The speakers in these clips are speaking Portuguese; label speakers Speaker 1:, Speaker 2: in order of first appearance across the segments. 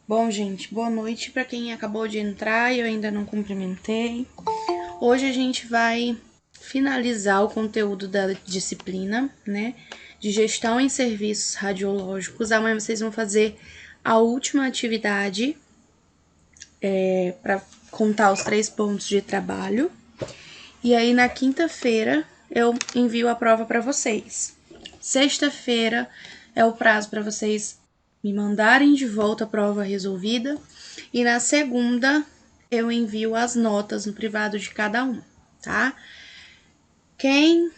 Speaker 1: Bom, gente, boa noite para quem acabou de entrar e eu ainda não cumprimentei. Hoje a gente vai finalizar o conteúdo da disciplina, né, de gestão em serviços radiológicos. Amanhã vocês vão fazer a última atividade para contar os 3 pontos de trabalho. E aí na quinta-feira eu envio a prova para vocês. Sexta-feira é o prazo para vocês me mandarem de volta a prova resolvida. E na segunda eu envio as notas no privado de cada um, tá? Quem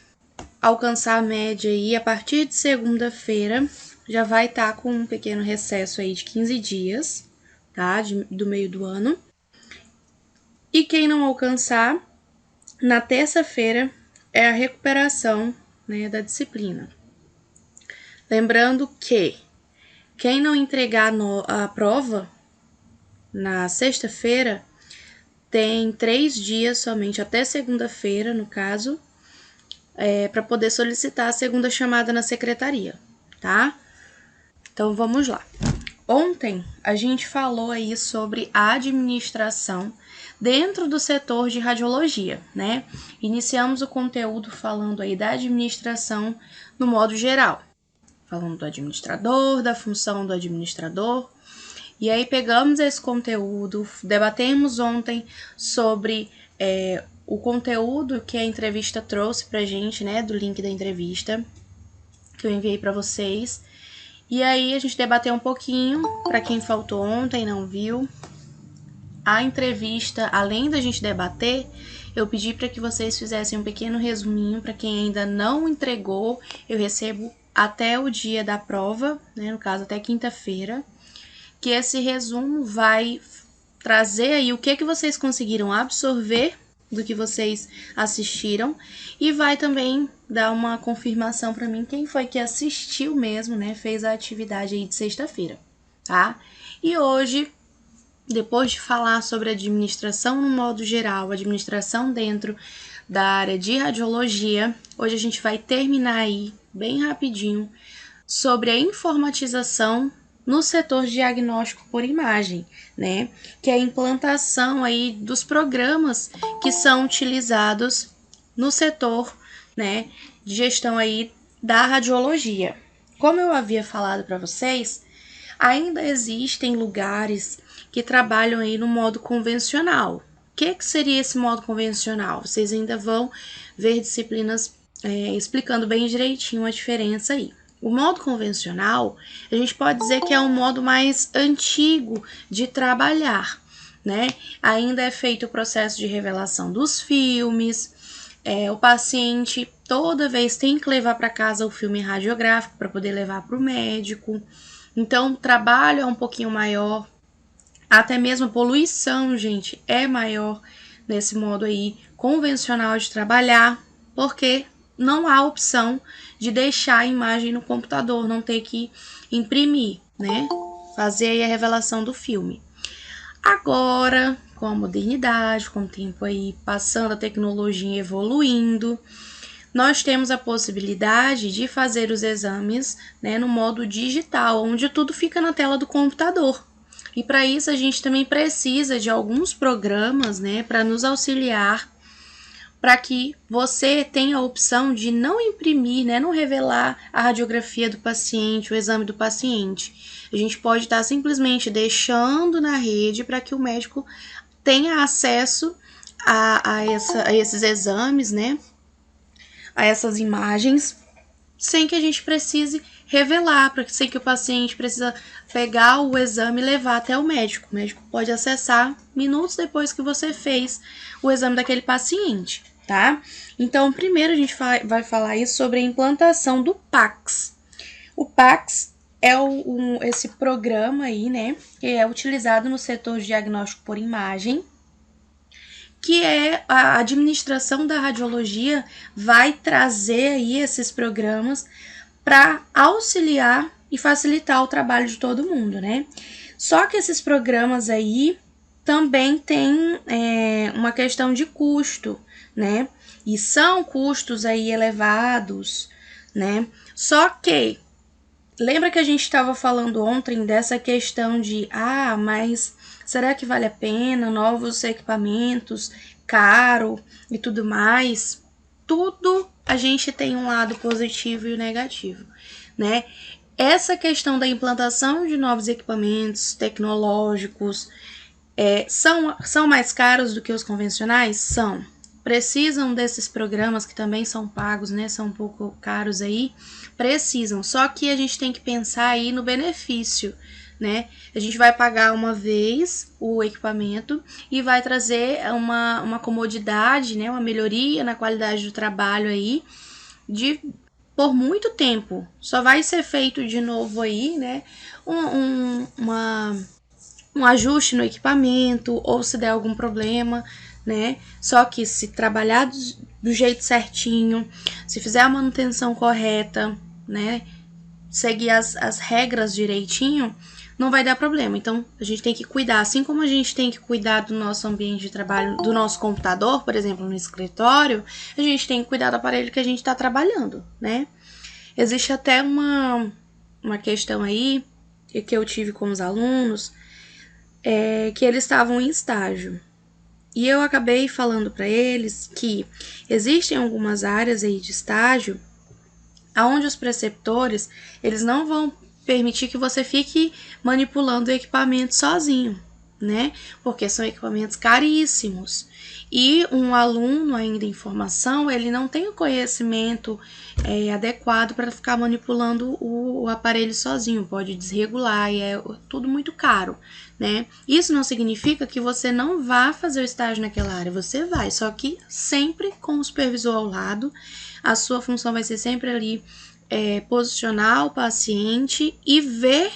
Speaker 1: alcançar a média aí a partir de segunda-feira já vai estar com um pequeno recesso aí de 15 dias, tá? Do meio do ano. E quem não alcançar, na terça-feira é a recuperação, né, da disciplina. Lembrando que quem não entregar a prova na sexta-feira tem 3 dias somente, até segunda-feira, no caso, para poder solicitar a segunda chamada na secretaria, tá? Então vamos lá. Ontem a gente falou aí sobre a administração dentro do setor de radiologia, né? Iniciamos o conteúdo falando aí da administração no modo geral, falando do administrador, da função do administrador. E aí pegamos esse conteúdo, debatemos ontem sobre o conteúdo que a entrevista trouxe pra gente, né, do link da entrevista que eu enviei para vocês. E aí a gente debateu um pouquinho, para quem faltou ontem e não viu. A entrevista, além da gente debater, eu pedi para que vocês fizessem um pequeno resuminho para quem ainda não entregou. Eu recebo até o dia da prova, né, no caso até quinta-feira, que esse resumo vai trazer aí o que vocês conseguiram absorver do que vocês assistiram e vai também dar uma confirmação para mim quem foi que assistiu mesmo, né, fez a atividade aí de sexta-feira, tá? E hoje, depois de falar sobre administração no modo geral, administração dentro da área de radiologia, hoje a gente vai terminar aí, bem rapidinho, sobre a informatização no setor de diagnóstico por imagem, né? Que é a implantação aí dos programas que são utilizados no setor, né, de gestão aí da radiologia. Como eu havia falado para vocês, ainda existem lugares que trabalham aí no modo convencional. O que seria esse modo convencional? Vocês ainda vão ver disciplinas explicando bem direitinho a diferença aí. O modo convencional, a gente pode dizer que é um modo mais antigo de trabalhar, né? Ainda é feito o processo de revelação dos filmes, o paciente toda vez tem que levar para casa o filme radiográfico para poder levar para o médico. Então, o trabalho é um pouquinho maior, até mesmo a poluição, gente, é maior nesse modo aí convencional de trabalhar, porque não há opção de deixar a imagem no computador, não ter que imprimir, né? Fazer aí a revelação do filme. Agora, com a modernidade, com o tempo aí passando, a tecnologia evoluindo, nós temos a possibilidade de fazer os exames, né, no modo digital, onde tudo fica na tela do computador. E para isso a gente também precisa de alguns programas, né, para nos auxiliar, para que você tenha a opção de não imprimir, né, não revelar a radiografia do paciente, o exame do paciente. A gente pode estar simplesmente deixando na rede para que o médico tenha acesso a esses exames, né, a essas imagens, sem que a gente precise revelar, sem que o paciente precisa pegar o exame e levar até o médico. O médico pode acessar minutos depois que você fez o exame daquele paciente, tá? Então, primeiro a gente vai falar aí sobre a implantação do PACS. O PACS é esse programa aí, né, que é utilizado no setor de diagnóstico por imagem, que é a administração da radiologia vai trazer aí esses programas para auxiliar e facilitar o trabalho de todo mundo, né? Só que esses programas aí também têm uma questão de custo, né? E são custos aí elevados, né? Só que lembra que a gente estava falando ontem dessa questão de, mas será que vale a pena? Novos equipamentos, caro e tudo mais. Tudo a gente tem um lado positivo e o negativo, né? Essa questão da implantação de novos equipamentos tecnológicos são mais caros do que os convencionais? São. Precisam desses programas que também são pagos, né? São um pouco caros aí. Precisam. Só que a gente tem que pensar aí no benefício, né? A gente vai pagar uma vez o equipamento e vai trazer uma comodidade, né? Uma melhoria na qualidade do trabalho aí por muito tempo. Só vai ser feito de novo aí, né? Um ajuste no equipamento ou se der algum problema, né? Só que se trabalhar do jeito certinho, se fizer a manutenção correta, né? Seguir as regras direitinho, não vai dar problema. Então, a gente tem que cuidar, assim como a gente tem que cuidar do nosso ambiente de trabalho, do nosso computador, por exemplo, no escritório, a gente tem que cuidar do aparelho que a gente está trabalhando, né? Existe até uma questão aí que eu tive com os alunos, que eles estavam em estágio. E eu acabei falando para eles que existem algumas áreas aí de estágio onde os preceptores, eles não vão permitir que você fique manipulando o equipamento sozinho, né? Porque são equipamentos caríssimos. E um aluno ainda em formação, ele não tem o conhecimento adequado para ficar manipulando o aparelho sozinho, pode desregular e é tudo muito caro, né? Isso não significa que você não vá fazer o estágio naquela área, você vai, só que sempre com o supervisor ao lado. A sua função vai ser sempre ali posicionar o paciente e ver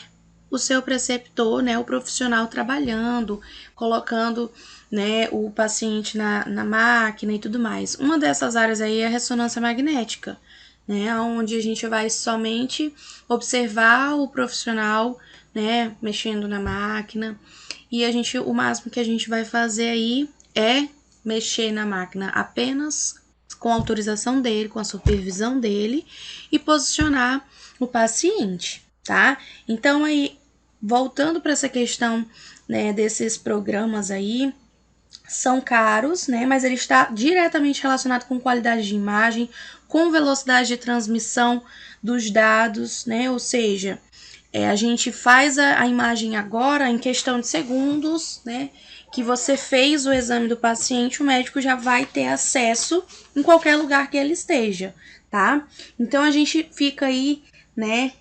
Speaker 1: o seu preceptor, né, o profissional trabalhando, colocando, né, o paciente na máquina e tudo mais. Uma dessas áreas aí é a ressonância magnética, né, onde a gente vai somente observar o profissional, né, mexendo na máquina, e o máximo que a gente vai fazer aí é mexer na máquina apenas com a autorização dele, com a supervisão dele e posicionar o paciente, tá? Então aí, voltando para essa questão, né, desses programas aí, são caros, né, mas ele está diretamente relacionado com qualidade de imagem, com velocidade de transmissão dos dados, né, ou seja, a gente faz a imagem agora em questão de segundos, né, que você fez o exame do paciente, o médico já vai ter acesso em qualquer lugar que ele esteja, tá? Então, a gente fica aí, né,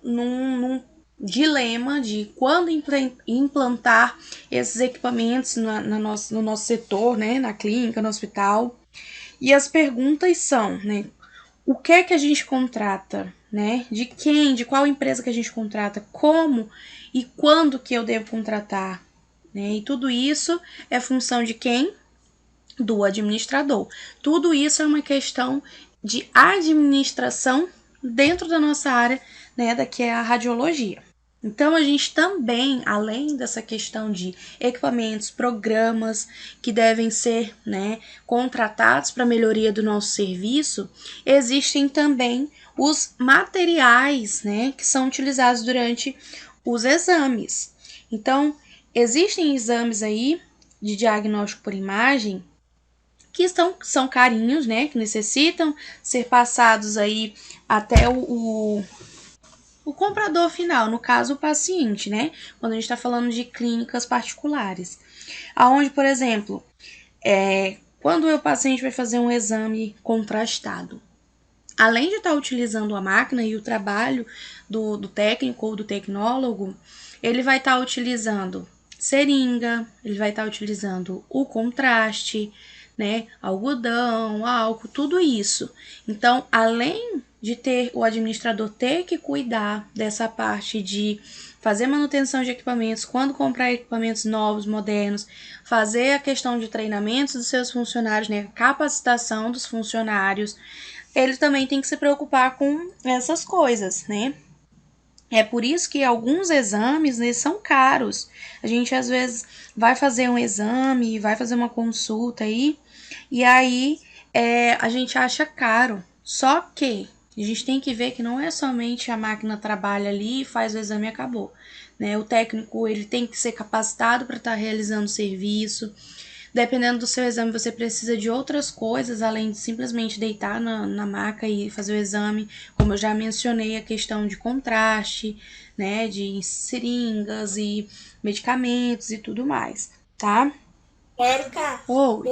Speaker 1: num dilema de quando implantar esses equipamentos no nosso setor, né, na clínica, no hospital. E as perguntas são, né, o que é que a gente contrata, né? De quem, de qual empresa que a gente contrata, como e quando que eu devo contratar, né? E tudo isso é função de quem? Do administrador. Tudo isso é uma questão de administração dentro da nossa área, né, que é a radiologia. Então, a gente também, além dessa questão de equipamentos, programas que devem ser, né, contratados para melhoria do nosso serviço, existem também os materiais, né, que são utilizados durante os exames. Então, existem exames aí de diagnóstico por imagem que são carinhos, né, que necessitam ser passados aí até o comprador final, no caso o paciente, né? Quando a gente está falando de clínicas particulares. Aonde, por exemplo, quando o paciente vai fazer um exame contrastado, além de estar utilizando a máquina e o trabalho do técnico ou do tecnólogo, ele vai estar utilizando seringa, ele vai estar utilizando o contraste, né? Algodão, álcool, tudo isso. Então, além de ter o administrador ter que cuidar dessa parte de fazer manutenção de equipamentos, quando comprar equipamentos novos, modernos, fazer a questão de treinamentos dos seus funcionários, né, capacitação dos funcionários, ele também tem que se preocupar com essas coisas, né? É por isso que alguns exames, né, são caros. A gente às vezes vai fazer um exame, vai fazer uma consulta aí, e aí a gente acha caro. Só que A gente tem que ver que não é somente a máquina trabalha ali, faz o exame e acabou, né? O técnico, ele tem que ser capacitado para estar realizando o serviço. Dependendo do seu exame, você precisa de outras coisas, além de simplesmente deitar na maca e fazer o exame. Como eu já mencionei, a questão de contraste, né? De seringas e medicamentos e tudo mais, tá?
Speaker 2: Érica,
Speaker 1: Oi,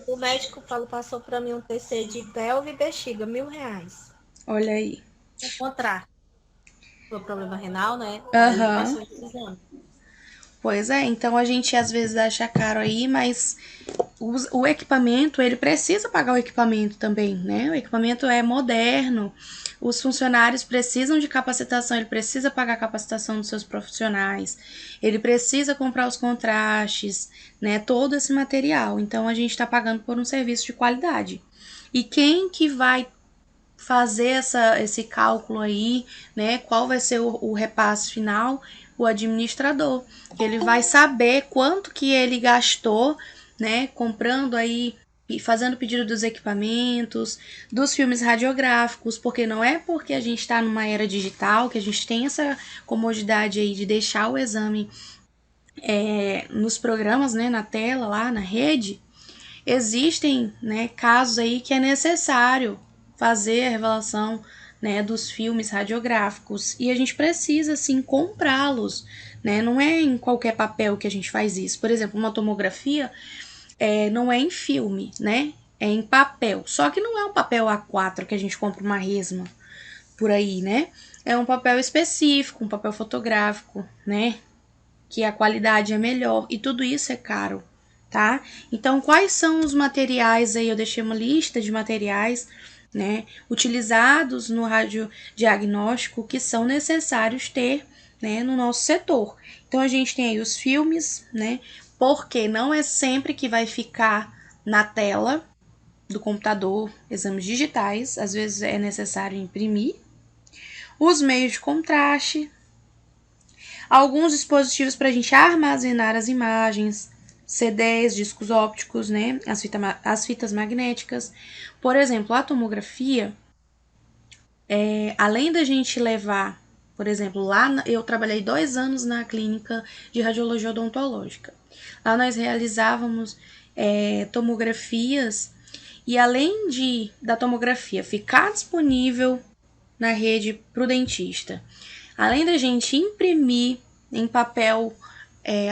Speaker 2: o médico passou para mim um TC de pelve e bexiga, R$ 1.000.
Speaker 1: olha aí.
Speaker 2: Encontrar o problema renal, né? Aí ele
Speaker 1: Aham.
Speaker 2: passou esse exame.
Speaker 1: Pois é, então a gente às vezes acha caro aí, mas o equipamento, ele precisa pagar o equipamento também, né? O equipamento é moderno, os funcionários precisam de capacitação, ele precisa pagar a capacitação dos seus profissionais, ele precisa comprar os contrastes, né? Todo esse material. Então a gente está pagando por um serviço de qualidade. E quem que vai fazer esse cálculo aí, né? Qual vai ser o repasse final? O administrador. Ele vai saber quanto que ele gastou, né? Comprando aí e fazendo pedido dos equipamentos, dos filmes radiográficos, porque não é porque a gente está numa era digital que a gente tem essa comodidade aí de deixar o exame nos programas, né, na tela, lá na rede. Existem, né, casos aí que é necessário fazer a revelação, né, dos filmes radiográficos e a gente precisa sim comprá-los, né? Não é em qualquer papel que a gente faz isso. Por exemplo, uma tomografia não é em filme, né? É em papel. Só que não é um papel A4 que a gente compra uma resma por aí, né? É um papel específico, um papel fotográfico, né? Que a qualidade é melhor e tudo isso é caro, tá? Então, quais são os materiais aí? Eu deixei uma lista de materiais, né, utilizados no radiodiagnóstico que são necessários ter, né, no nosso setor. Então, a gente tem aí os filmes, né, porque não é sempre que vai ficar na tela do computador exames digitais, às vezes é necessário imprimir. Os meios de contraste, alguns dispositivos para a gente armazenar as imagens, CDs, discos ópticos, né? As fitas magnéticas. Por exemplo, a tomografia, além da gente levar, por exemplo, eu trabalhei 2 anos na clínica de radiologia odontológica. Lá nós realizávamos tomografias e além da tomografia ficar disponível na rede para o dentista, além da gente imprimir em papel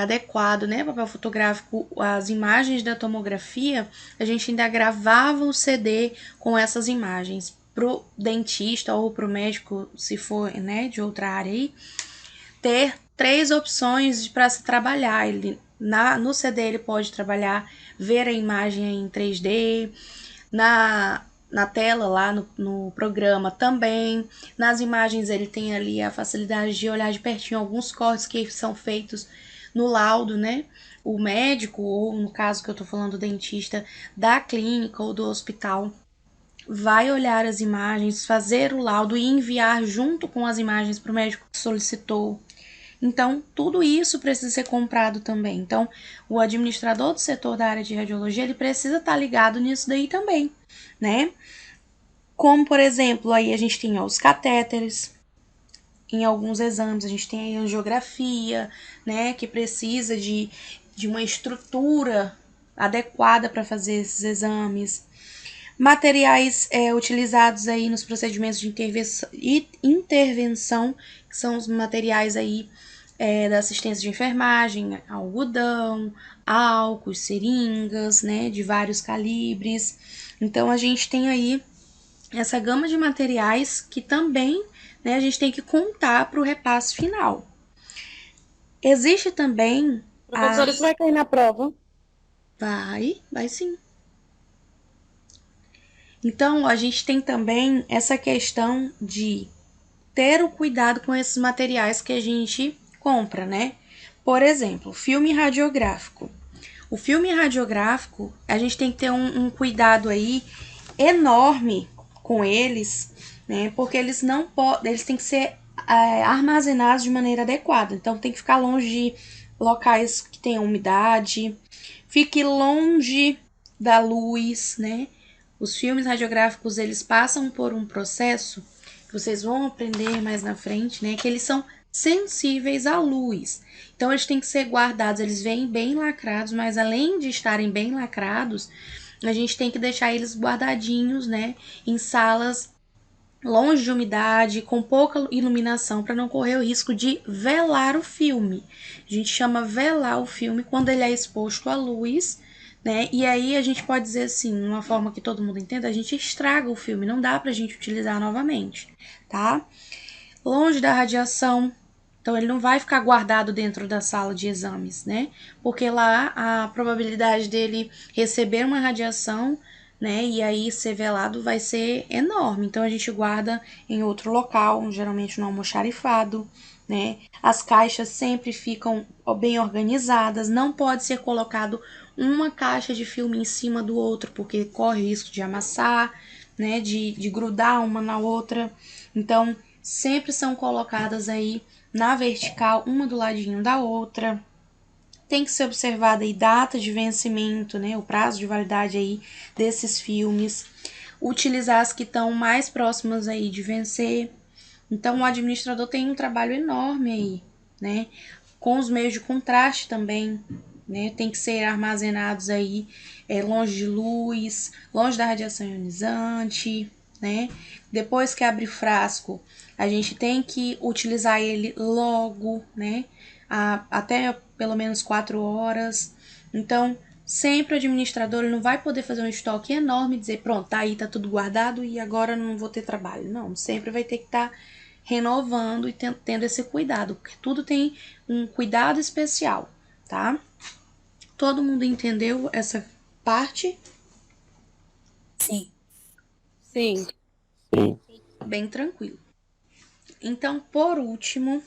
Speaker 1: adequado, né, papel fotográfico, as imagens da tomografia, a gente ainda gravava o CD com essas imagens pro dentista ou pro médico, se for, né, de outra área aí, ter 3 opções para se trabalhar. No CD ele pode trabalhar, ver a imagem em 3D, na tela lá no programa também. Nas imagens ele tem ali a facilidade de olhar de pertinho alguns cortes que são feitos no laudo, né? O médico, ou no caso que eu tô falando, o dentista da clínica ou do hospital, vai olhar as imagens, fazer o laudo e enviar junto com as imagens para o médico que solicitou. Então, tudo isso precisa ser comprado também. Então, o administrador do setor da área de radiologia, ele precisa estar ligado nisso daí também, né? Como, por exemplo, aí a gente tem os catéteres, em alguns exames, a gente tem a angiografia, né, que precisa de uma estrutura adequada para fazer esses exames. Materiais utilizados aí nos procedimentos de intervenção, que são os materiais aí da assistência de enfermagem, algodão, álcool, seringas, né, de vários calibres. Então a gente tem aí essa gama de materiais que também, né, a gente tem que contar para o repasse final. Existe também
Speaker 2: Professor, isso vai cair na prova?
Speaker 1: Vai sim. Então, a gente tem também essa questão de ter o cuidado com esses materiais que a gente compra, né? Por exemplo, filme radiográfico. O filme radiográfico, a gente tem que ter um cuidado aí enorme com eles, né? Porque eles não podem, eles têm que ser armazenados de maneira adequada. Então tem que ficar longe de locais que tenham umidade, fique longe da luz, né? Os filmes radiográficos, eles passam por um processo que vocês vão aprender mais na frente, né? Que eles são sensíveis à luz. Então, eles têm que ser guardados, eles vêm bem lacrados, mas além de estarem bem lacrados, a gente tem que deixar eles guardadinhos, né? Em salas longe de umidade, com pouca iluminação, para não correr o risco de velar o filme. A gente chama velar o filme quando ele é exposto à luz, né? E aí a gente pode dizer assim, de uma forma que todo mundo entenda, a gente estraga o filme, não dá pra gente utilizar novamente, tá? Longe da radiação, então ele não vai ficar guardado dentro da sala de exames, né? Porque lá a probabilidade dele receber uma radiação, né, e aí ser velado vai ser enorme. Então a gente guarda em outro local, geralmente no almoxarifado, né? As caixas sempre ficam bem organizadas, não pode ser colocado uma caixa de filme em cima do outro, porque corre o risco de amassar, né, de grudar uma na outra. Então, sempre são colocadas aí na vertical, uma do ladinho da outra. Tem que ser observada aí data de vencimento, né, o prazo de validade aí desses filmes. Utilizar as que estão mais próximas aí de vencer. Então, o administrador tem um trabalho enorme aí, né, com os meios de contraste também, né, tem que ser armazenados aí longe de luz, longe da radiação ionizante, né. Depois que abre o frasco, a gente tem que utilizar ele logo, né, até pelo menos 4 horas. Então, sempre o administrador ele não vai poder fazer um estoque enorme e dizer, pronto, tá aí, tá tudo guardado e agora não vou ter trabalho. Não, sempre vai ter que estar renovando e tendo esse cuidado, porque tudo tem um cuidado especial, tá? Todo mundo entendeu essa parte?
Speaker 3: Sim.
Speaker 2: Sim.
Speaker 4: Sim.
Speaker 1: Bem tranquilo. Então, por último,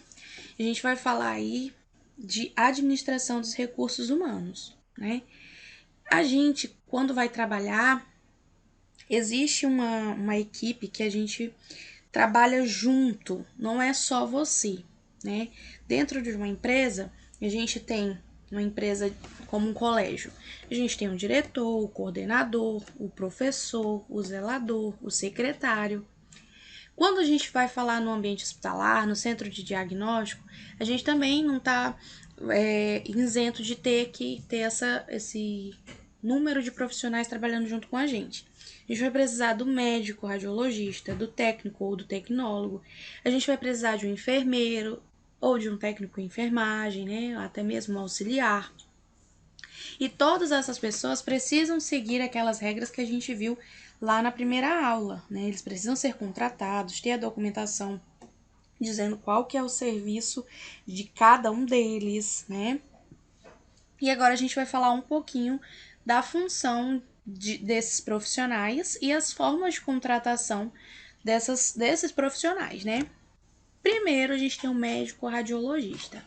Speaker 1: a gente vai falar aí de administração dos recursos humanos, né? A gente, quando vai trabalhar, existe uma equipe que a gente trabalha junto, não é só você, né? Dentro de uma empresa, a gente tem uma empresa como um colégio. A gente tem um diretor, o coordenador, o professor, o zelador, o secretário. Quando a gente vai falar no ambiente hospitalar, no centro de diagnóstico, a gente também não está isento de ter que ter esse número de profissionais trabalhando junto com a gente. A gente vai precisar do médico, radiologista, do técnico ou do tecnólogo. A gente vai precisar de um enfermeiro ou de um técnico em enfermagem, né? Até mesmo um auxiliar. E todas essas pessoas precisam seguir aquelas regras que a gente viu lá na primeira aula, né? Eles precisam ser contratados, ter a documentação dizendo qual que é o serviço de cada um deles, né? E agora a gente vai falar um pouquinho da função desses profissionais e as formas de contratação desses profissionais, né? Primeiro, a gente tem o médico radiologista.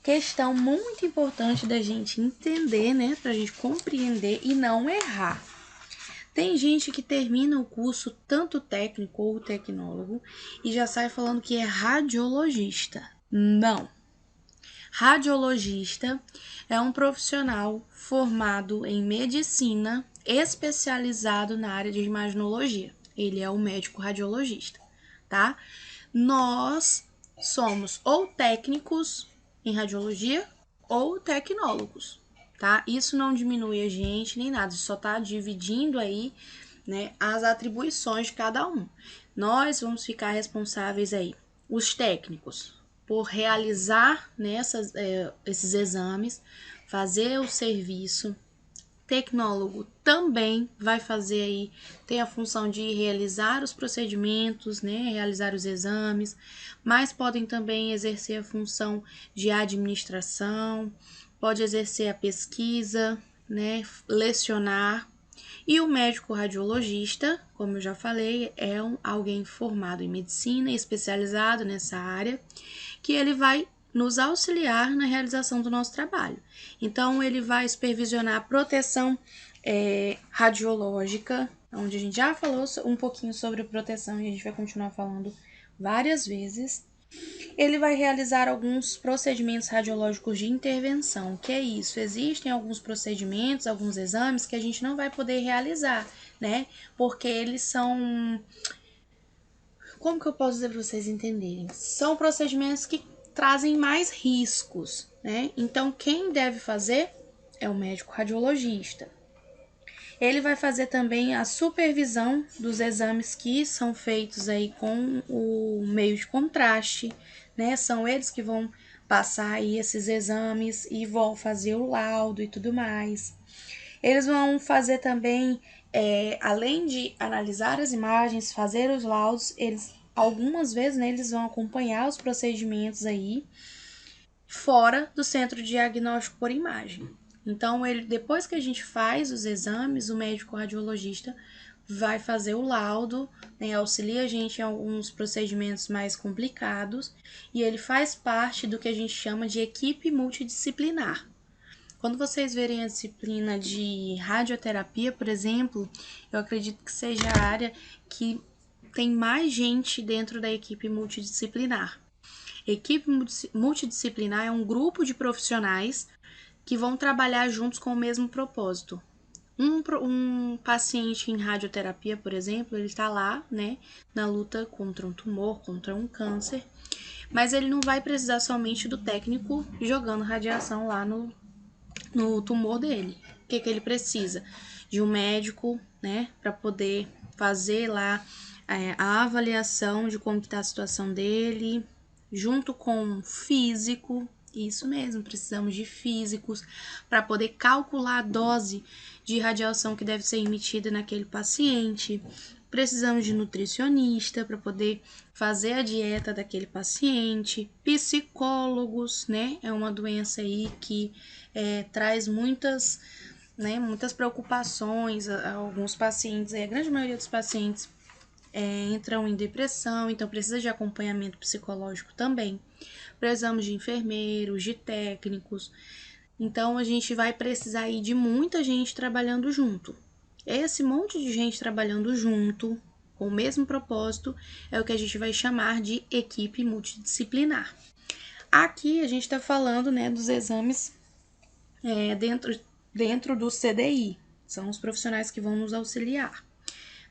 Speaker 1: Questão muito importante da gente entender, né? Pra gente compreender e não errar. Tem gente que termina o curso tanto técnico ou tecnólogo e já sai falando que é radiologista. Não. Radiologista é um profissional formado em medicina, especializado na área de imaginologia. Ele é o médico radiologista, tá? Nós somos ou técnicos em radiologia ou tecnólogos, tá? Isso não diminui a gente nem nada, só tá dividindo aí, né, as atribuições de cada um. Nós vamos ficar responsáveis aí, os técnicos, por realizar esses exames, fazer o serviço. Tecnólogo também vai fazer aí, tem a função de realizar os procedimentos, né, realizar os exames, mas podem também exercer a função de administração, pode exercer a pesquisa, né, lecionar. E o médico radiologista, como eu já falei, é alguém formado em medicina, especializado nessa área, que ele vai nos auxiliar na realização do nosso trabalho. Então, ele vai supervisionar a proteção radiológica, onde a gente já falou um pouquinho sobre proteção e a gente vai continuar falando várias vezes. Ele vai realizar alguns procedimentos radiológicos de intervenção. O que é isso? Existem alguns procedimentos, alguns exames que a gente não vai poder realizar né? Porque eles são... Como que eu posso dizer para vocês entenderem? São procedimentos que trazem mais riscos, né? Então, quem deve fazer é o médico radiologista. Ele vai fazer também a supervisão dos exames que são feitos aí com o meio de contraste, né? São eles que vão passar aí esses exames e vão fazer o laudo e tudo mais. Eles vão fazer também, além de analisar as imagens, fazer os laudos, eles algumas vezes, né, eles vão acompanhar os procedimentos aí fora do centro de diagnóstico por imagem. Então, depois que a gente faz os exames, o médico radiologista vai fazer o laudo, né, auxilia a gente em alguns procedimentos mais complicados e ele faz parte do que a gente chama de equipe multidisciplinar. Quando vocês verem a disciplina de radioterapia, por exemplo, eu acredito que seja a área que tem mais gente dentro da equipe multidisciplinar. Equipe multidisciplinar é um grupo de profissionais que vão trabalhar juntos com o mesmo propósito. Um paciente em radioterapia, por exemplo, ele está lá, né, na luta contra um tumor, contra um câncer, mas ele não vai precisar somente do técnico jogando radiação lá no tumor dele. O que ele precisa? De um médico, né, para poder fazer lá a avaliação de como está a situação dele, junto com um físico. Isso mesmo, precisamos de físicos para poder calcular a dose de radiação que deve ser emitida naquele paciente. Precisamos de nutricionista para poder fazer a dieta daquele paciente, psicólogos, né? É uma doença aí que traz muitas preocupações a alguns pacientes, a grande maioria dos pacientes entram em depressão, então precisa de acompanhamento psicológico também. Precisamos de enfermeiros, de técnicos, então a gente vai precisar aí de muita gente trabalhando junto. Esse monte de gente trabalhando junto, com o mesmo propósito, é o que a gente vai chamar de equipe multidisciplinar. Aqui a gente está falando, né, dos exames dentro do CDI. São os profissionais que vão nos auxiliar.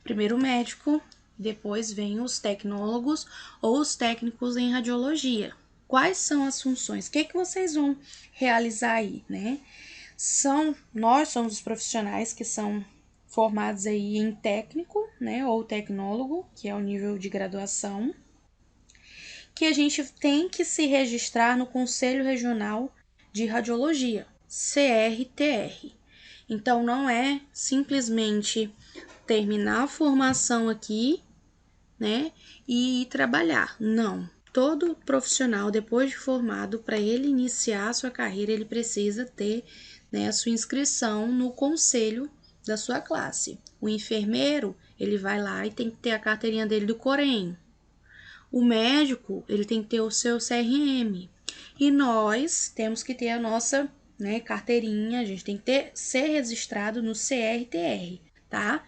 Speaker 1: Primeiro o médico, depois vem os tecnólogos ou os técnicos em radiologia. Quais são as funções? O que vocês vão realizar aí, né? Nós somos os profissionais que são formados aí em técnico, né, ou tecnólogo, que é o nível de graduação, que a gente tem que se registrar no Conselho Regional de Radiologia, CRTR. Então, não é simplesmente terminar a formação aqui, né, e ir trabalhar. Não. Todo profissional, depois de formado, para ele iniciar a sua carreira, ele precisa ter, né, a sua inscrição no conselho da sua classe. O enfermeiro, ele vai lá e tem que ter a carteirinha dele do Corém. O médico, ele tem que ter o seu CRM. E nós temos que ter a nossa, né, carteirinha, a gente tem que ser registrado no CRTR, tá?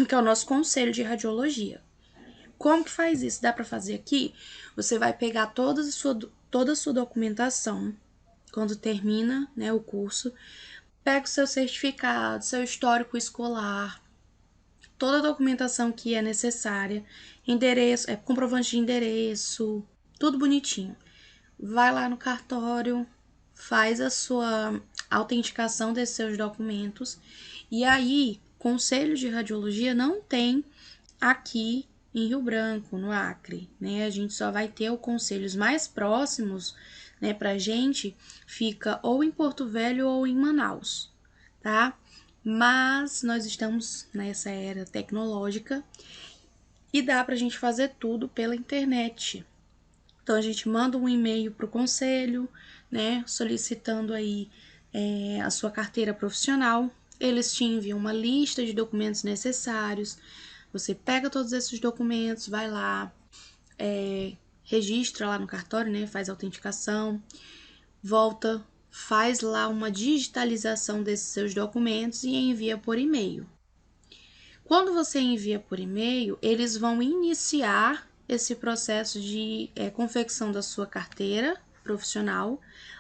Speaker 1: Que é o nosso Conselho de Radiologia. Como que faz isso? Dá para fazer aqui? Você vai pegar toda a sua documentação, quando termina, né, o curso, pega o seu certificado, seu histórico escolar, toda a documentação que é necessária, endereço, comprovante de endereço, tudo bonitinho. Vai lá no cartório, faz a sua autenticação desses seus documentos e aí, Conselho de Radiologia não tem aqui em Rio Branco, no Acre, né? A gente só vai ter os conselhos mais próximos, né, pra gente, fica ou em Porto Velho ou em Manaus, tá? Mas nós estamos nessa era tecnológica e dá pra gente fazer tudo pela internet. Então, a gente manda um e-mail pro conselho, né, solicitando aí a sua carteira profissional. Eles te enviam uma lista de documentos necessários. Você pega todos esses documentos, vai lá, registra lá no cartório, né, faz a autenticação, volta, faz lá uma digitalização desses seus documentos e envia por e-mail. Quando você envia por e-mail, eles vão iniciar esse processo de confecção da sua carteira profissional,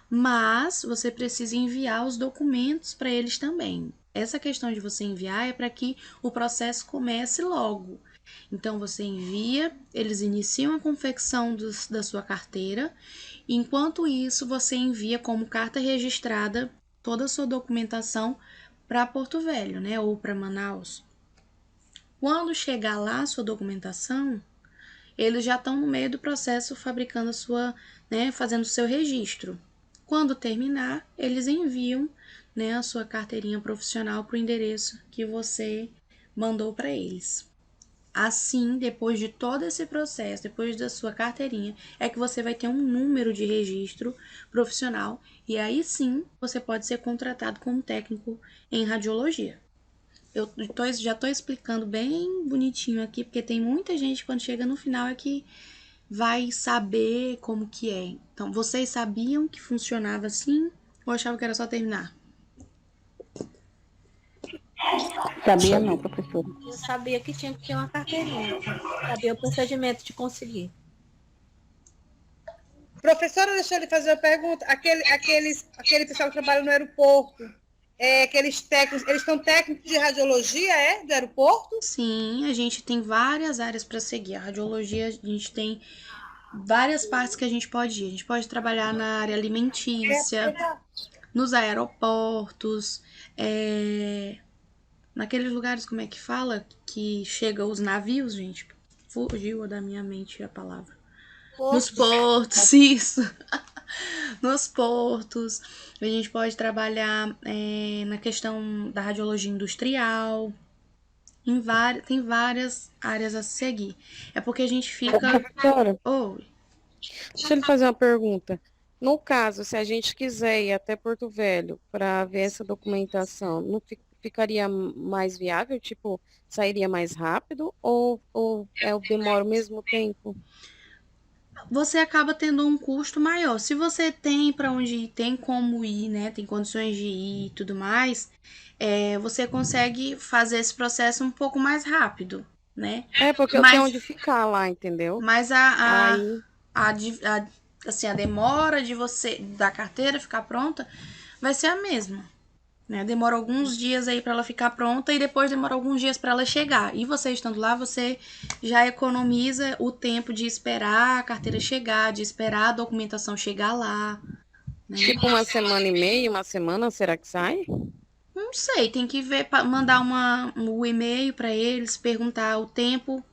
Speaker 1: mas você precisa enviar os documentos para eles também. essa questão de você enviar é para que o processo comece logo. Então, você envia, eles iniciam a confecção da sua carteira. Enquanto isso, você envia como carta registrada toda a sua documentação para Porto Velho, né? Ou para Manaus. Quando chegar lá a sua documentação, eles já estão no meio do processo fabricando a sua, né? Fazendo o seu registro. Quando terminar, eles enviam, né, a sua carteirinha profissional para o endereço que você mandou para eles. Assim, depois de todo esse processo, depois da sua carteirinha, é que você vai ter um número de registro profissional e aí sim você pode ser contratado como técnico em radiologia. Já estou explicando bem bonitinho aqui, porque tem muita gente quando chega no final é que vai saber como que é. Então, vocês sabiam que funcionava assim ou achavam que era só terminar?
Speaker 4: Sabia não, professora.
Speaker 2: Eu sabia que tinha que ter uma carteirinha. Sabia o procedimento de conseguir.
Speaker 5: Professora, deixa eu lhe fazer uma pergunta. Aquele pessoal que trabalha no aeroporto, aqueles técnicos, eles são técnicos de radiologia, do aeroporto?
Speaker 1: Sim, a gente tem várias áreas para seguir. A radiologia, a gente tem várias partes que a gente pode ir. A gente pode trabalhar na área alimentícia, nos aeroportos, naqueles lugares, como é que fala? Que chegam os navios, gente. Fugiu da minha mente a palavra. Nos portos, isso. Nos portos. A gente pode trabalhar na questão da radiologia industrial. Tem várias áreas a seguir. É porque a gente fica.
Speaker 4: Professora,
Speaker 1: Oi.
Speaker 4: deixa eu lhe fazer uma pergunta. No caso, se a gente quiser ir até Porto Velho para ver essa documentação, não ficaria mais viável? Tipo, sairia mais rápido ou demora o mesmo tempo?
Speaker 1: Você acaba tendo um custo maior. Se você tem para onde ir, tem como ir, né? Tem condições de ir e tudo mais, você consegue fazer esse processo um pouco mais rápido, né?
Speaker 4: Porque eu tenho onde ficar lá, entendeu?
Speaker 1: Mas
Speaker 4: Aí,
Speaker 1: assim, a demora de você da carteira ficar pronta vai ser a mesma. Né? Demora alguns dias aí para ela ficar pronta e depois demora alguns dias para ela chegar. E você estando lá, você já economiza o tempo de esperar a carteira chegar, de esperar a documentação chegar lá. Né?
Speaker 4: tipo uma semana e meia, uma semana, será que sai?
Speaker 1: Não sei, tem que ver, mandar um e-mail para eles, perguntar o tempo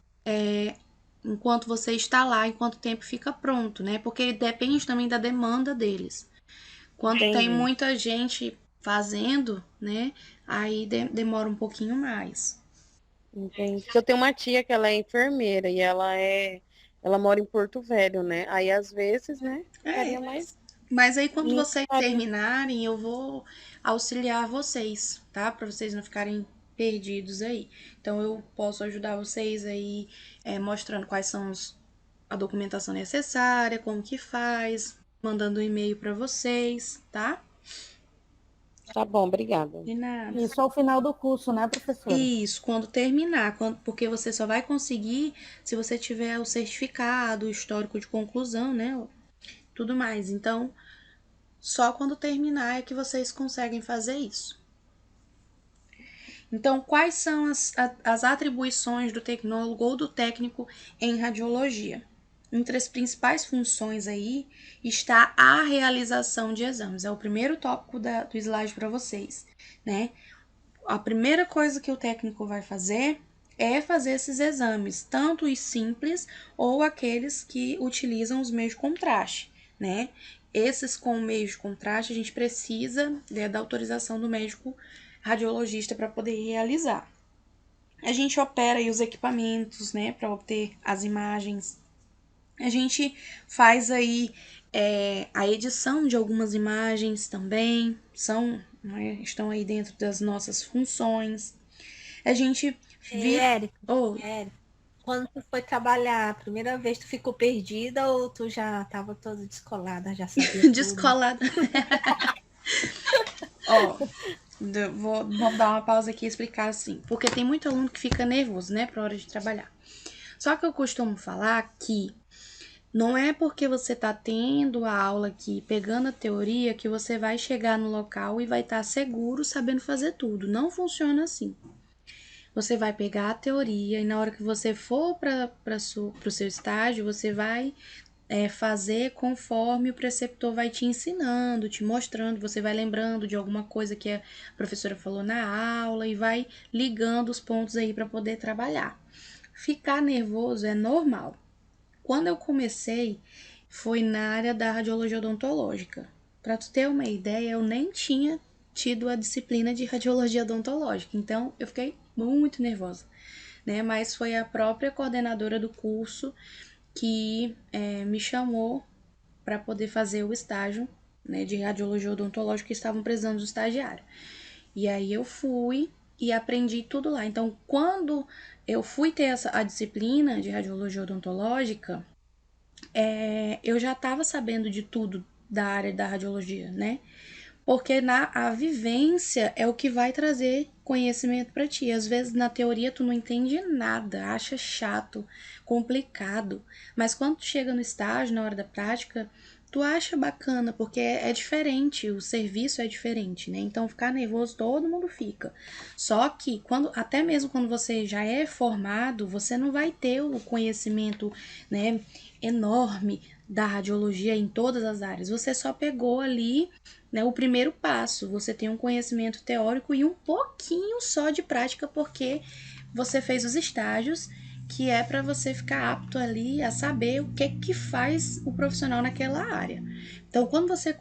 Speaker 1: enquanto você está lá, enquanto o tempo fica pronto, né? Porque depende também da demanda deles. Quando tem
Speaker 4: Entendi.
Speaker 1: muita gente fazendo, né? Aí demora um pouquinho mais.
Speaker 4: Entendi. Porque eu tenho uma tia que ela é enfermeira e ela mora em Porto Velho, né? Aí às vezes, né, ficaria mais.
Speaker 1: Mas aí quando
Speaker 4: Não
Speaker 1: vocês
Speaker 4: ficaria.
Speaker 1: terminarem, eu vou auxiliar vocês, tá? Para vocês não ficarem perdidos aí. Então eu posso ajudar vocês aí mostrando quais são a documentação necessária, como que faz, mandando um e-mail para vocês, tá?
Speaker 4: Tá bom, obrigada.
Speaker 1: De nada.
Speaker 3: Isso ao final do curso, né, professora?
Speaker 1: Isso, quando terminar, porque você só vai conseguir se você tiver o certificado, o histórico de conclusão, né? Tudo mais. Então, só quando terminar é que vocês conseguem fazer isso. Então, quais são as atribuições do tecnólogo ou do técnico em radiologia? Entre as principais funções aí está a realização de exames. É o primeiro tópico do slide para vocês, né? A primeira coisa que o técnico vai fazer é fazer esses exames, tanto os simples ou aqueles que utilizam os meios de contraste, né? Esses com meios de contraste a gente precisa da autorização do médico radiologista para poder realizar. A gente opera aí os equipamentos, né, para obter as imagens. A gente faz aí a edição de algumas imagens também, estão aí dentro das nossas funções. A gente
Speaker 2: Érica,
Speaker 1: Oh,
Speaker 2: quando tu foi trabalhar a primeira vez, tu ficou perdida ou tu já estava toda descolada, já sabia tudo?
Speaker 1: descolada. Ó, vou dar uma pausa aqui e explicar assim. Porque tem muito aluno que fica nervoso, né, pra hora de trabalhar. Só que eu costumo falar que Não é porque você está tendo a aula aqui, pegando a teoria, que você vai chegar no local e vai estar seguro sabendo fazer tudo. Não funciona assim. Você vai pegar a teoria e na hora que você for para o seu estágio, você vai fazer conforme o preceptor vai te ensinando, te mostrando, você vai lembrando de alguma coisa que a professora falou na aula e vai ligando os pontos aí para poder trabalhar. Ficar nervoso é normal. Quando eu comecei, foi na área da radiologia odontológica. Para tu ter uma ideia, eu nem tinha tido a disciplina de radiologia odontológica, então eu fiquei muito nervosa, né? Mas foi a própria coordenadora do curso que me chamou para poder fazer o estágio, né, de radiologia odontológica, que estavam precisando do estagiário. E aí eu fui e aprendi tudo lá. Então, quando eu fui ter a disciplina de radiologia odontológica, eu já estava sabendo de tudo da área da radiologia, né? Porque a vivência é o que vai trazer conhecimento para ti. Às vezes na teoria tu não entende nada, acha chato, complicado, mas quando tu chega no estágio, na hora da prática, tu acha bacana, porque é diferente, o serviço é diferente, né? Então ficar nervoso todo mundo fica. Só que até mesmo quando você já é formado, você não vai ter o conhecimento, né, enorme da radiologia em todas as áreas. Você só pegou ali, né, o primeiro passo. Você tem um conhecimento teórico e um pouquinho só de prática, porque você fez os estágios, que é para você ficar apto ali a saber o que faz o profissional naquela área. Então, quando você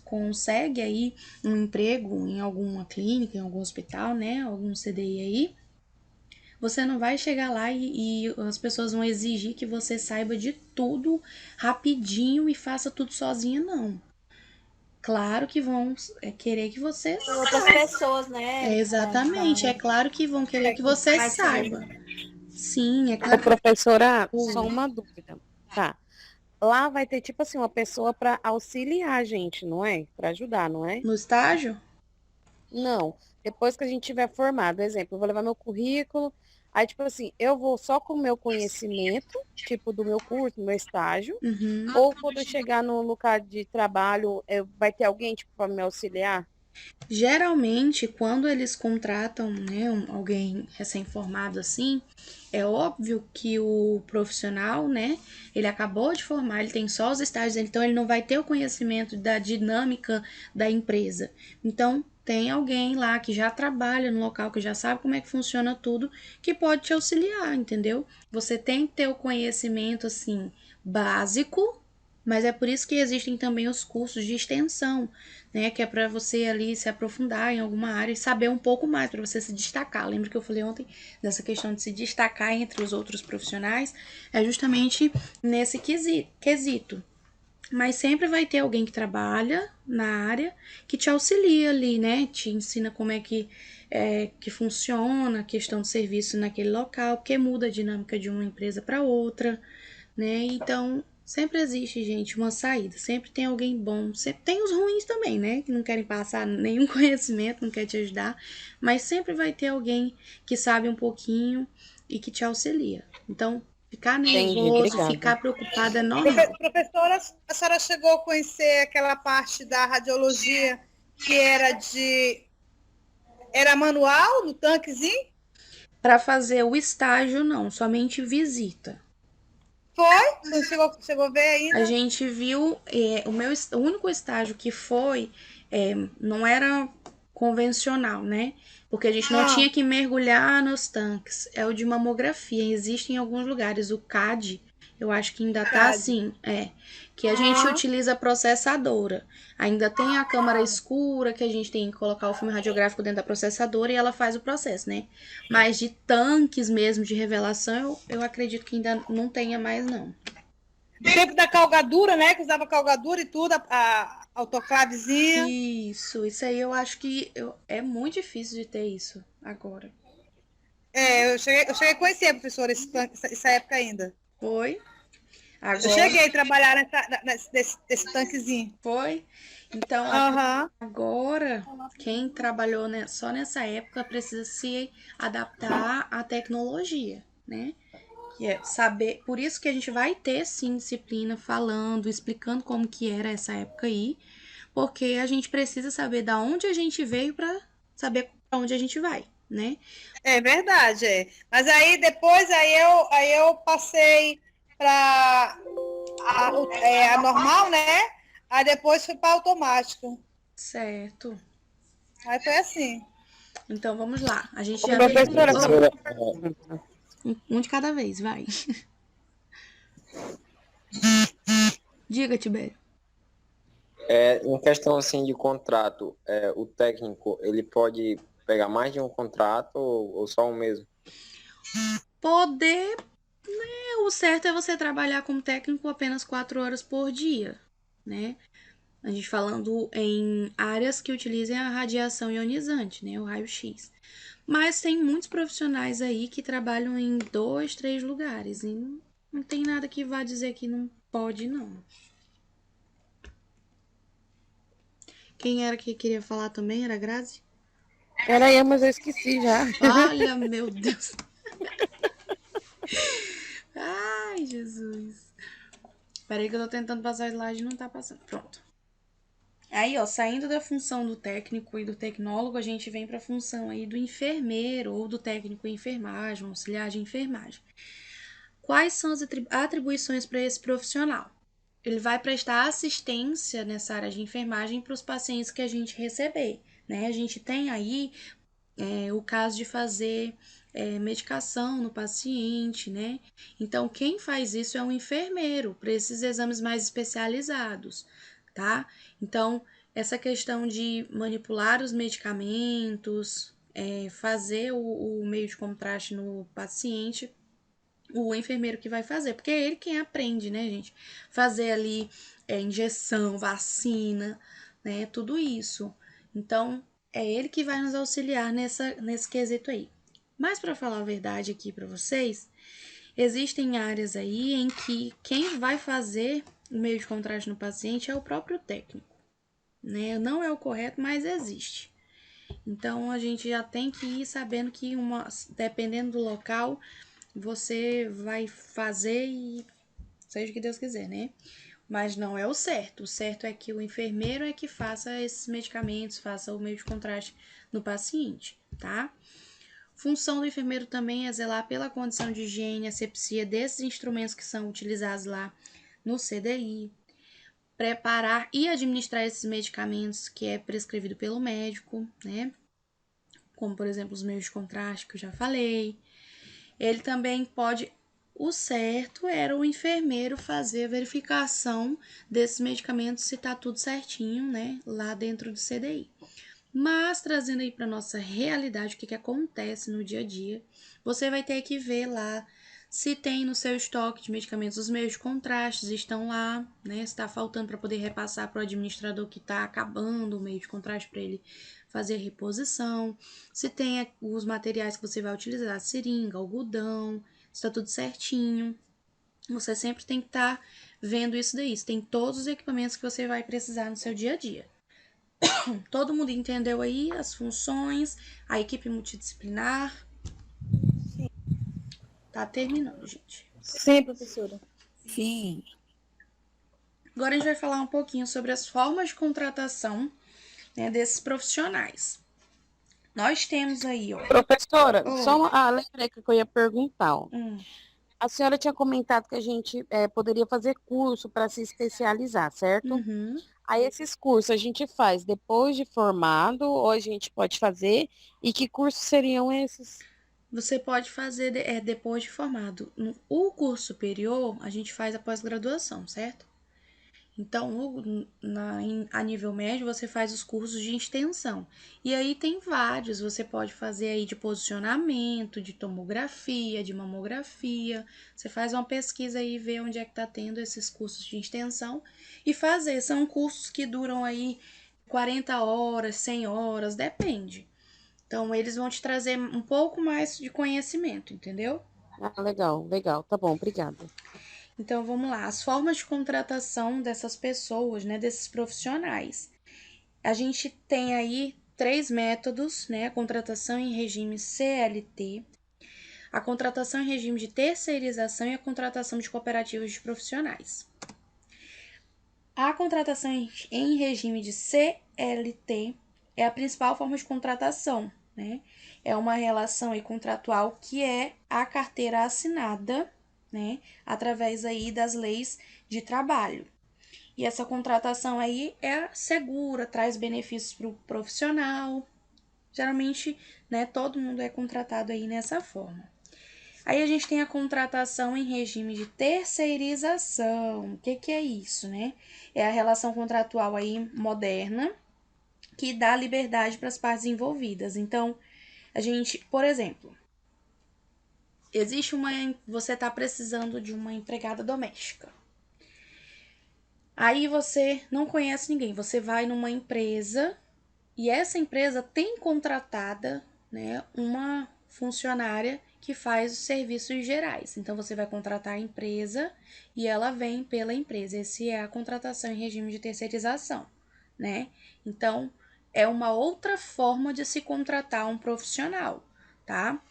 Speaker 1: consegue aí um emprego em alguma clínica, em algum hospital, né, algum CDI aí, você não vai chegar lá e as pessoas vão exigir que você saiba de tudo rapidinho e faça tudo sozinha, não. Claro que vão querer que você
Speaker 2: Tem outras
Speaker 1: saiba.
Speaker 2: pessoas, né?
Speaker 1: Exatamente, é claro que vão querer que você saiba. Sim, é
Speaker 4: Ô,
Speaker 1: claro.
Speaker 4: professora, só uma dúvida. Tá. Lá vai ter, tipo assim, uma pessoa para auxiliar a gente, não é? Para ajudar, não é?
Speaker 1: No estágio?
Speaker 4: Não. Depois que a gente tiver formado, exemplo, eu vou levar meu currículo, aí, tipo assim, eu vou só com o meu conhecimento, tipo, do meu curso, do meu estágio,
Speaker 1: Uhum.
Speaker 4: ou quando eu chegar no lugar de trabalho, vai ter alguém, tipo, para me auxiliar?
Speaker 1: Geralmente, quando eles contratam, né, alguém recém-formado assim, é óbvio que o profissional, né, ele acabou de formar, ele tem só os estágios, então ele não vai ter o conhecimento da dinâmica da empresa. Então, tem alguém lá que já trabalha no local, que já sabe como é que funciona tudo, que pode te auxiliar, entendeu? Você tem que ter o conhecimento, assim, básico, mas é por isso que existem também os cursos de extensão, né, que é para você ali se aprofundar em alguma área e saber um pouco mais, para você se destacar. Lembra que eu falei ontem dessa questão de se destacar entre os outros profissionais? É justamente nesse quesito. Mas sempre vai ter alguém que trabalha na área que te auxilia ali, né? Te ensina como é que funciona a questão do serviço naquele local, porque muda a dinâmica de uma empresa para outra, né? Então, sempre existe, gente, uma saída. Sempre tem alguém bom. Sempre tem os ruins também, né? Que não querem passar nenhum conhecimento, não quer te ajudar. Mas sempre vai ter alguém que sabe um pouquinho e que te auxilia. Então, ficar
Speaker 4: Entendi,
Speaker 1: nervoso,
Speaker 4: obrigada.
Speaker 1: ficar preocupada é normal.
Speaker 5: Professora, a senhora chegou a conhecer aquela parte da radiologia que era manual no tanquezinho?
Speaker 1: Para fazer o estágio, não, somente visita.
Speaker 5: Foi? Você chegou a ver ainda?
Speaker 1: A gente viu, o único estágio que foi, não era convencional, né? Porque a gente não tinha que mergulhar nos tanques. É o de mamografia. Existe em alguns lugares. O CAD, eu acho que ainda tá assim, que a gente utiliza processadora. Ainda tem a câmara escura, que a gente tem que colocar o filme radiográfico dentro da processadora e ela faz o processo, né? Mas de tanques mesmo, de revelação, eu acredito que ainda não tenha mais, não.
Speaker 5: No tempo da calgadura, né? Que usava calgadura e tudo, a autoclavezinha.
Speaker 1: Isso aí eu acho que é muito difícil de ter isso agora.
Speaker 5: Eu cheguei a conhecer, professora, essa época ainda.
Speaker 1: Foi? Agora
Speaker 5: Eu cheguei a trabalhar desse tanquezinho.
Speaker 1: foi? Então,
Speaker 5: Aham.
Speaker 1: agora, quem trabalhou só nessa época precisa se adaptar à tecnologia, né? que é saber, por isso que a gente vai ter sim disciplina falando, explicando como que era essa época aí, porque a gente precisa saber da onde a gente veio para saber para onde a gente vai, né?
Speaker 5: É verdade, é. Mas aí depois aí eu passei para a normal, né? Aí depois fui para automática.
Speaker 1: Certo.
Speaker 5: Aí foi assim.
Speaker 1: Então vamos lá. A gente já
Speaker 4: Professora,
Speaker 1: veio.
Speaker 4: só
Speaker 6: Professora,
Speaker 4: uma pergunta.
Speaker 1: Um de cada vez, vai. Diga, Tibério.
Speaker 6: em questão assim de contrato, o técnico ele pode pegar mais de um contrato ou só um mesmo?
Speaker 1: Poder, o certo é você trabalhar como técnico apenas 4 horas por dia, né? A gente falando em áreas que utilizem a radiação ionizante, né? O raio-x. Mas tem muitos profissionais aí que trabalham em 2, 3 lugares. E não tem nada que vá dizer que não pode, não. Quem era que queria falar também? Era a Grazi?
Speaker 4: Era eu, mas eu esqueci já.
Speaker 1: Olha, meu Deus. Ai, Jesus. Peraí que eu tô tentando passar o slide e não tá passando. Pronto. Aí, ó, saindo da função do técnico e do tecnólogo, a gente vem para a função aí do enfermeiro ou do técnico em enfermagem, auxiliar de enfermagem. Quais são as atribuições para esse profissional? Ele vai prestar assistência nessa área de enfermagem para os pacientes que a gente receber, né? A gente tem aí o caso de fazer medicação no paciente, né? Então, quem faz isso é um enfermeiro para esses exames mais especializados, tá? Então, essa questão de manipular os medicamentos, fazer o meio de contraste no paciente, o enfermeiro que vai fazer, porque é ele quem aprende, né, gente? Fazer ali injeção, vacina, né? Tudo isso. Então, é ele que vai nos auxiliar nesse quesito aí. Mas, para falar a verdade aqui para vocês, existem áreas aí em que quem vai fazer o meio de contraste no paciente é o próprio técnico, né? Não é o correto, mas existe. Então, a gente já tem que ir sabendo que, dependendo do local, você vai fazer e seja o que Deus quiser, né? Mas não é o certo. O certo é que o enfermeiro é que faça esses medicamentos, faça o meio de contraste no paciente, tá? Função do enfermeiro também é zelar pela condição de higiene e asepsia desses instrumentos que são utilizados lá no CDI, preparar e administrar esses medicamentos que é prescrevido pelo médico, né? Como, por exemplo, os meios de contraste que eu já falei. Ele também pode. O certo era o enfermeiro fazer a verificação desses medicamentos se tá tudo certinho, né? Lá dentro do CDI. Mas trazendo aí para nossa realidade, o que acontece no dia a dia, você vai ter que ver lá se tem no seu estoque de medicamentos os meios de contrastes estão lá, né? Se está faltando para poder repassar para o administrador que está acabando o meio de contraste para ele fazer a reposição. Se tem os materiais que você vai utilizar, seringa, algodão, está tudo certinho. Você sempre tem que estar vendo isso daí. Tem todos os equipamentos que você vai precisar no seu dia a dia. Todo mundo entendeu aí as funções, a equipe multidisciplinar.
Speaker 2: Sim.
Speaker 1: Tá terminando, gente.
Speaker 3: Sim, professora.
Speaker 2: Sim.
Speaker 1: Agora a gente vai falar um pouquinho sobre as formas de contratação, né, desses profissionais. Nós temos aí, ó.
Speaker 4: Professora,
Speaker 1: Oi.
Speaker 4: lembrei que eu ia perguntar. Ó.
Speaker 1: Hum,
Speaker 4: A senhora tinha comentado que a gente poderia fazer curso para se especializar, certo?
Speaker 1: uhum.
Speaker 4: Aí esses cursos a gente faz depois de formado ou a gente pode fazer? E que cursos seriam esses?
Speaker 1: Você pode fazer depois de formado. O curso superior, a gente faz a pós-graduação, certo? Então, a nível médio, você faz os cursos de extensão. E aí tem vários, você pode fazer aí de posicionamento, de tomografia, de mamografia. Você faz uma pesquisa aí e vê onde é que tá tendo esses cursos de extensão e fazer. São cursos que duram aí 40 horas, 100 horas, depende. Então, eles vão te trazer um pouco mais de conhecimento, entendeu?
Speaker 4: Ah, legal, legal. Tá bom, obrigada.
Speaker 1: Então, vamos lá. As formas de contratação dessas pessoas, né, desses profissionais. A gente tem aí 3 métodos, né? A contratação em regime CLT, a contratação em regime de terceirização e a contratação de cooperativas de profissionais. A contratação em regime de CLT é a principal forma de contratação, né? É uma relação aí contratual que é a carteira assinada, né? Através aí das leis de trabalho. E essa contratação aí é segura, traz benefícios para o profissional. Geralmente, né, todo mundo é contratado aí nessa forma. Aí a gente tem a contratação em regime de terceirização. O que é isso, né? É a relação contratual aí moderna que dá liberdade para as partes envolvidas. Então, a gente, por exemplo, você está precisando de uma empregada doméstica. Aí você não conhece ninguém, você vai numa empresa e essa empresa tem contratada, né, uma funcionária que faz os serviços gerais. Então, você vai contratar a empresa e ela vem pela empresa. Essa é a contratação em regime de terceirização, né? Então, é uma outra forma de se contratar um profissional, tá?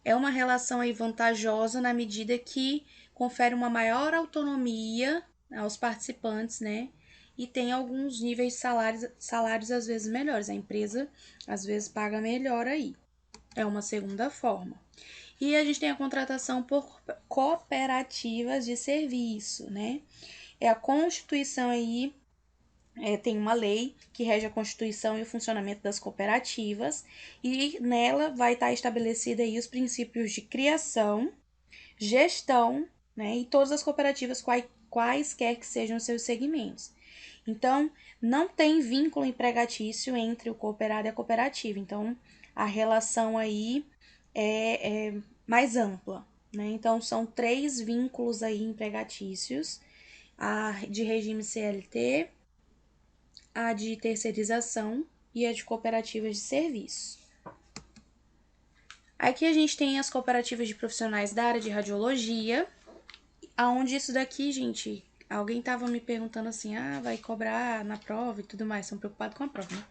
Speaker 1: É uma relação aí vantajosa na medida que confere uma maior autonomia aos participantes, né? E tem alguns níveis de salários às vezes melhores. A empresa às vezes paga melhor aí. É uma segunda forma. E a gente tem a contratação por cooperativas de serviço, né? É a Constituição aí, tem uma lei que rege a constituição e o funcionamento das cooperativas, e nela vai estar estabelecida aí os princípios de criação, gestão, né? E todas as cooperativas, quaisquer que sejam os seus segmentos. Então, não tem vínculo empregatício entre o cooperado e a cooperativa. Então, a relação aí é mais ampla, né? Então, são 3 vínculos aí empregatícios: a de regime CLT, a de terceirização e a de cooperativas de serviço. Aqui a gente tem as cooperativas de profissionais da área de radiologia, aonde isso daqui, gente, alguém tava me perguntando assim, vai cobrar na prova e tudo mais, estão preocupados com a prova, né?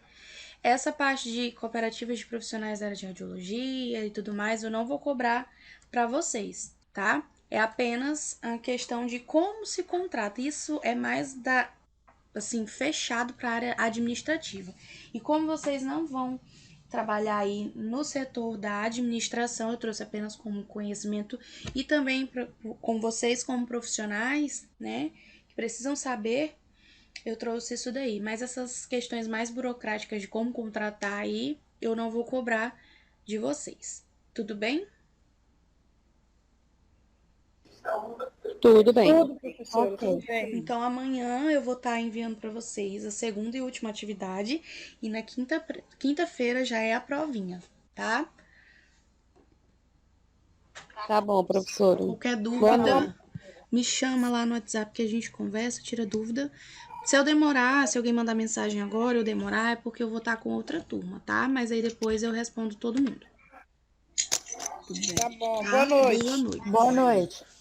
Speaker 1: Essa parte de cooperativas de profissionais da área de radiologia e tudo mais, eu não vou cobrar para vocês, tá? É apenas a questão de como se contrata. Isso é mais fechado para a área administrativa. E como vocês não vão trabalhar aí no setor da administração, eu trouxe apenas como conhecimento e também com vocês como profissionais, né, que precisam saber, eu trouxe isso daí. Mas essas questões mais burocráticas de como contratar aí, eu não vou cobrar de vocês. Tudo bem?
Speaker 4: Tudo bem.
Speaker 5: Tudo, professora,
Speaker 3: Ok.
Speaker 5: tudo bem.
Speaker 1: Então, amanhã eu vou estar enviando para vocês a segunda e última atividade. E na quinta-feira já é a provinha, tá?
Speaker 4: Tá bom, professora.
Speaker 1: Qualquer
Speaker 4: Boa
Speaker 1: dúvida, me chama lá no WhatsApp que a gente conversa, tira dúvida. Se eu demorar, se alguém mandar mensagem agora, eu demorar, é porque eu vou estar com outra turma, tá? Mas aí depois eu respondo todo mundo. Tudo bem?
Speaker 5: Tá bom.
Speaker 1: Tá?
Speaker 5: Boa noite.
Speaker 1: Boa noite.
Speaker 3: Boa noite.